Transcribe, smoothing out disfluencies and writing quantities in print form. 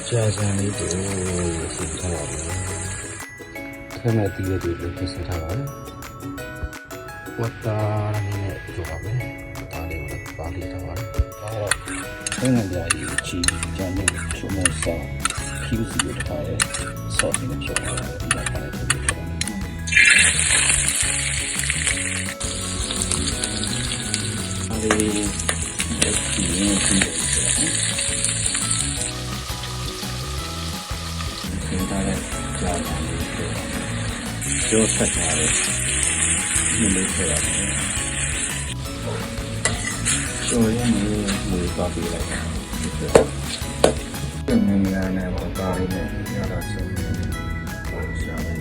ကြာစံလေးကိုစီထားပါမယ်ခဏတည်းရည်လေးပြင်ဆင်ထားပါမယ်ဝတ်တာနဲ့ကြောပါမယ်ဒါလေးကိုပါလေးထားပါမယ်ခဏကြာကြီးချီကြမ်းနဲ့ချုံမစားဖြူစီရထားရဲဆော့စ်နဲ့ဖြောပါဒီကထားတဲ့ဒီချက်ပါမယ်အဲဒီဒီနေ့ဒီဒါလည်းကြာတယ်ပြောဆက်ထားတယ်ဒီလိုဖြစ်ရတယ်ဆိုရင်လည်းပါပြီးလိုက်တယ်ဒီနေ့လည်းပါရင်းနဲ့ရတာဆိုရင်